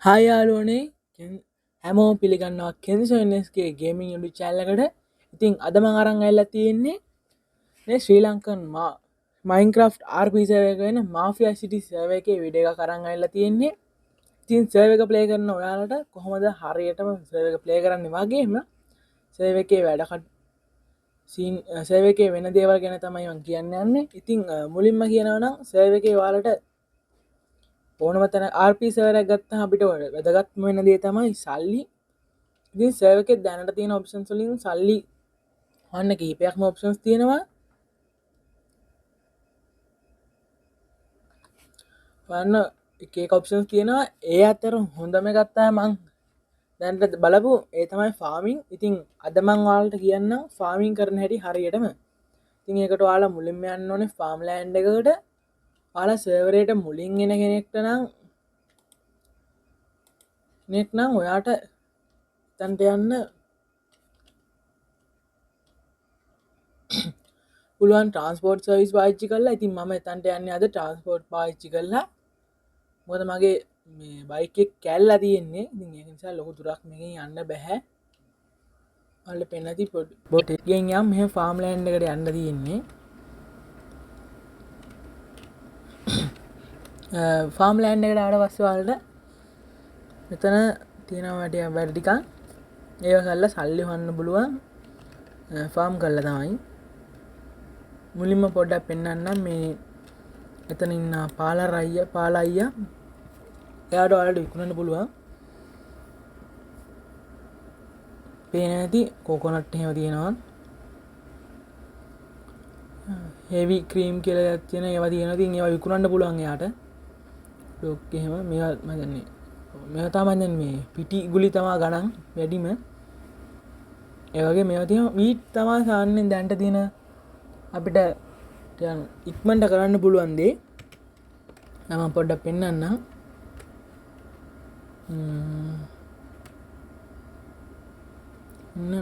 Hi යාළුවනේ හැමෝම පිළිගන්නවා කෙන්සෝන්ස්ගේ ගේමින් යුඩු චැල්ලකට. ඉතින් අද මං අරන් ඇල්ලා තියෙන්නේ මේ ශ්‍රී ලංකන් මයින්ක්‍රෆ් ආර්පිසවක වෙන මාෆියා සිටි සර්ව එකේ විඩියෝ එක කරන් ඇල්ලා තියෙන්නේ. ඉතින් සර්ව එක ප්ලේ කරන ඔයාලට කොහොමද හරියටම සර්ව එක ප්ලේ කරන්න වගේම සර්ව එකේ වැඩකට සර්ව එකේ වෙන දේවල් ගැන තමයි මං කියන්න යන්නේ. ඉතින් මුලින්ම කියනවා නම් සර්ව එකේ ඔයාලට ඕනම තැන RP සර්වරයක් ගත්තාම අපිට වැදගත්ම වෙන දේ තමයි සල්ලි. ඉතින් සර්වර් එකේ දැනට තියෙන ඔප්ෂන්ස් වලින් සල්ලි වන්න කීපයක්ම ඔප්ෂන්ස් තියෙනවා. වන්න එක එක ඔප්ෂන්ස් තියෙනවා. ඒ අතර හොඳම එකක් තමයි මං දැනට බලපු ඒ තමයි ෆාමින්. ඉතින් අද මං ඔයාලට කියන්නම් ෆාමින් කරන හැටි හරියටම. ඉතින් ඒකට ඔයාලා මුලින්ම යන්න ඕනේ ෆාම් ලෑන්ඩ් එකකට. ඔයාලා සර්වරේට මුලින් එන කෙනෙක්ට නම් ඔයාට තන්ට යන්න පුළුවන් ට්‍රන්ස්පෝර්ට් සර්විස් පාවිච්චි කරලා. ඉතින් මම එතන්ට යන්නේ අද ට්‍රන්ස්පෝර්ට් පාවිච්චි කරලා. මොකද මගේ මේ බයික් එක කැල්ලා තියෙන්නේ. ඉතින් ඒක නිසා ලොකු දුරක් මේකෙන් යන්න බෑ. ඔයාලට පෙන්න ඇති බොට් එකෙන් යම් මෙහෙම ෆාම් ලෑන්ඩ් එකට යන්න තියෙන්නේ. ෆාම් ලෑන්ඩ් එකට ආවට පස්සේ ඔයාලට මෙතන තියෙනවා වැඩ ටිකක්. ඒව කරලා සල්ලි හොයන්න පුළුවන්. ෆාම් කරලා තමයි. මුලින්ම පොඩ්ඩක් පෙන්නන්නම් මේ එතන ඉන්න පාලා අයියා. එයාට ඔයාලට විකුණන්න පුළුවන්. පේන ඇති කොකොනට් එහෙම තියෙනවා. හෙවි ක්‍රීම් කියලා එකක් තියෙන ඒවා තියෙනවා. ඉතින් ඒවා විකුණන්න පුළුවන් එයාට. ලොක් එහෙම මේවා මම දන්නේ. මේවා තමයි දැන් මේ පිටි ගුලි තමයි ගණන් වැඩිම. ඒ වගේ මේවා තියෙනවා. වීට් තමයි සාමාන්‍යයෙන් දැන්ට තියෙන අපිට ඉක්මනට කරන්න පුළුවන් දේ. මම පොඩ්ඩක් පෙන්නන්නම්.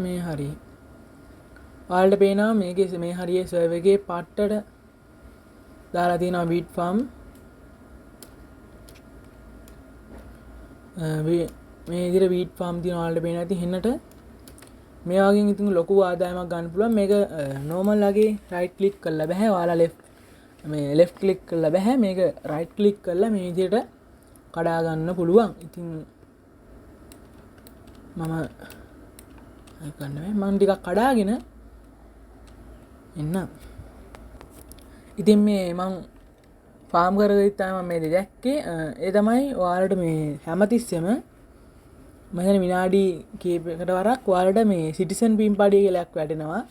මේ හරි ඔයාලට පේනවා මේකේ මේ හරියේ සර්වර් එකේ පට්ටට දාලා තියෙනවා වීට් ෆාම්. මේ විදිහට වීට් ෆාම් තියෙනවා. ඔයාලට පේනවා ඇති හෙන්නට මේ වගේ ඉතින් ලොකු ආදායමක් ගන්න පුළුවන්. මේක නෝමල් වගේ රයිට් ක්ලික් කරලා බෑ. ඔයාලා ලෙෆ්ට් ක්ලික් කරලා බෑ. මේක රයිට් ක්ලික් කරලා මේ විදිහට කඩා ගන්න පුළුවන්. ඉතින් මම ටිකක් කඩාගෙන එන්න. ඉතින් මේ මං ෆාම් කරගත්ත තමයි මම මේ දැක්කේ. ඒ තමයි ඔයාලට මේ හැමතිස්සෙම මම විනාඩි කීපයකට වරක් ඔයාලට මේ සිටිසන් පින් පඩිය කියලා එකක් වැටෙනවා.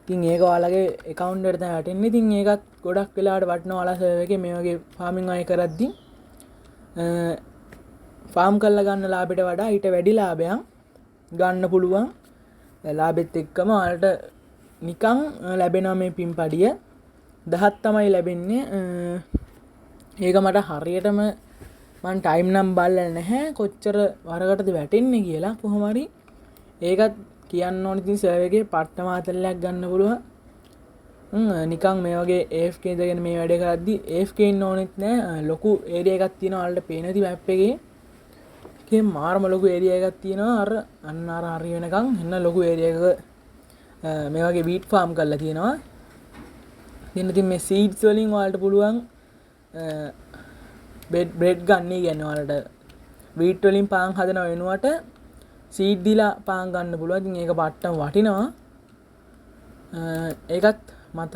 ඉතින් ඒක ඔයාලගේ account එකට තමයි වැටෙන්නේ. ඉතින් ඒකත් ගොඩක් වෙලාවට වටනවා. ඔයාලා සර්වර් එකේ මේ වගේ ෆාමින් අය කරද්දී ෆාම් කරලා ගන්න ලාභයට වඩා ඊට වැඩි ලාභයක් ගන්න පුළුවන්. ලාභෙත් එක්කම ඔයාලට නිකන් ලැබෙනවා මේ පින් පඩිය 10ක් තමයි ලැබෙන්නේ. ඒක මට හරියටම මම ටයිම් නම් බලලා නැහැ කොච්චර වරකටද වැටෙන්නේ කියලා. කොහොම හරි ඒකත් කියන්න ඕනේ. ඉතින් සර්වර් එකේ පට්ට මාතලයක් ගන්න පුළුවන්. නිකන් මේ වගේ AFK ඉඳගෙන මේ වැඩේ කරද්දි AFK ඉන්න ඕනෙත් නෑ. ලොකු ඒරියා එකක් තියෙනවා. ඔයාලට පේන ඇති මැප් එකේ. ඒකේ මාරම ලොකු ඒරියා එකක් තියෙනවා. අර හරි වෙනකන් එන්න ලොකු ඒරියා එකක මේ වගේ වීට් ෆාම් කරලා තියෙනවා. ඉතින් මේ සීඩ්ස් වලින් ඔයාලට පුළුවන් බ්‍රෙඩ් ගන්න. කියන්නේ ඔයාලට වීට් වලින් පාන් හදන වෙනුවට සීඩ් දීලා පාන් ගන්න පුළුවන්. ඉතින් ඒක පට්ටම වටිනවා. ඒකත් මත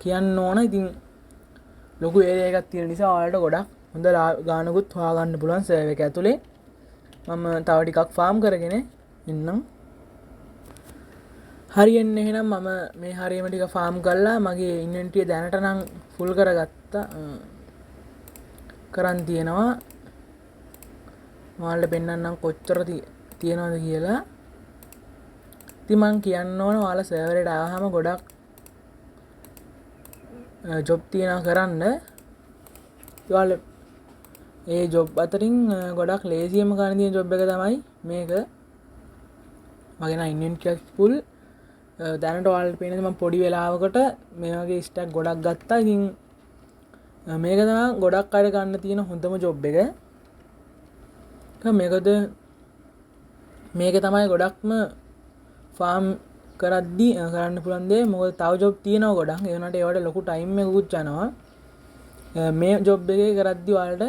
කියන්න ඕන. ඉතින් ලොකු ඒරියා එකක් තියෙන නිසා ඔයාලට ගොඩක් හොඳ ගානකුත් හොයාගන්න පුළුවන් සර්වර් එක ඇතුලේ. මම තව ටිකක් ෆාම් කරගෙන එන්නම්. හරියන්නේ එහෙනම් මම මේ හරියම ටික ෆාම් කරලා මගේ ඉන්වෙන්ටරිය දැනට නම් ෆුල් කරගත්තා. කරන් තියෙනවා. ඔයාලට පෙන්නන්නම් කොච්චර තියෙනවද කියලා. ඉතින් මං කියන්න ඕන ඔයාලා සර්වර් එකට ආවම ගොඩක් ජොබ් තියෙනවා කරන්න. ඔයාලා ඒ ජොබ් අතරින් ගොඩක් ලේසියම කරන්න තියෙන ජොබ් එක තමයි මේක. මගේ නම් ඉන්වෙන්ටරි ෆුල්. දැනට ඔයාලට පේනද මම පොඩි වෙලාවකට මේ වගේ ස්ටැක් ගොඩක් ගත්තා. ඉතින් මේක තමයි ගොඩක් අය ගන්න තියෙන හොඳම ජොබ් එක. මේකද මේක තමයි ගොඩක්ම ෆාම් කරද්දි කරන්න පුළුවන් දේ. මොකද තව ජොබ් තියෙනවා ගොඩක්. ඒ වුණාට ඒවට ලොකු ටයිම් එකකුත් යනවා. මේ ජොබ් එකේ කරද්දි ඔයාලට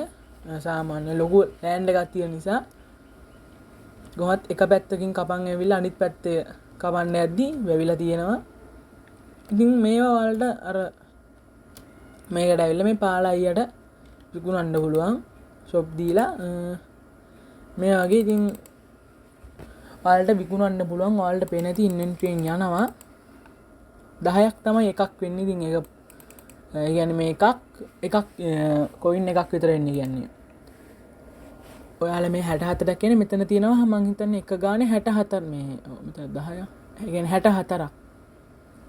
සාමාන්‍ය ලොකු ලෑන්ඩ් එකක් තියෙන නිසා කොහොමත් එක පැත්තකින් කපන් ඇවිල්ලා අනිත් පැත්තේ කපන්න යද්දි වැවිලා තියෙනවා. ඉතින් මේවා ඔයාලට අර මේකට ඇවිල්ලා මේ පාලා අයියට විකුණන්න පුළුවන් ෂොප් දීලා මේ වගේ. ඉතින් ඔයාලට විකුණන්න පුළුවන්. ඔයාලට පේන ඇති ඉන්වෙන්ටරි යනවා 10ක් තමයි එකක් වෙන්නේ. ඉතින් ඒක කියන්නේ මේ එකක් කොයින් එකක් විතර එන්නේ කියන්නේ. ඔයාලා මේ 64ක් කියන්නේ මෙතන තියෙනවා මං හිතන්නේ එක ගානේ 64 මේ මෙතන 10ක්. ඒ කියන්නේ 64ක්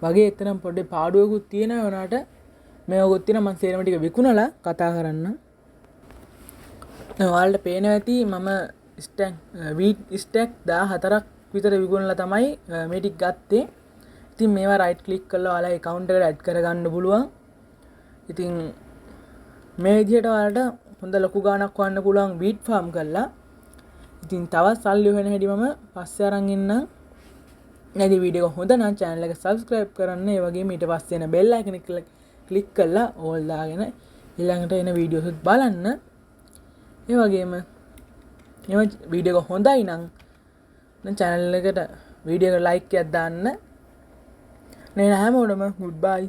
වගේ. එතන පොඩි පාඩුවකුත් තියෙනවා. උනාට මේවකුත් තියෙනවා. මම සේරම ටික විකුණලා කතා කරන්න. ඔයාලට පේනවා ඇති මම ස්ටැක් වීට් ස්ටැක් 14ක් විතර විකුණලා තමයි මේ ටික ගත්තේ. ඉතින් මේවා රයිට් ක්ලික් කරලා ඔයාලා account එකට ඇඩ් කරගන්න පුළුවන්. ඉතින් මේ විදිහට ඔයාලට හොඳ ලොකු ගාණක් වන්න පුළුවන් වීට් ෆාම් කරලා. ඉතින් තවත් සල්ලි හොයන හැටි මම පස්සේ අරන් එන්නම්. නැති වීඩියෝ හොඳ නම් channel එක subscribe කරන්න. ඒ වගේම ඊට පස්සේ එන bell icon එක click කරලා all දාගෙන ඊළඟට එන වීඩියෝස් බලන්න. ඒ වගේම මේ වීඩියෝ එක හොඳයි නම් channel එකට වීඩියෝ එක like එකක් දාන්න. නේ හැමෝටම goodbye.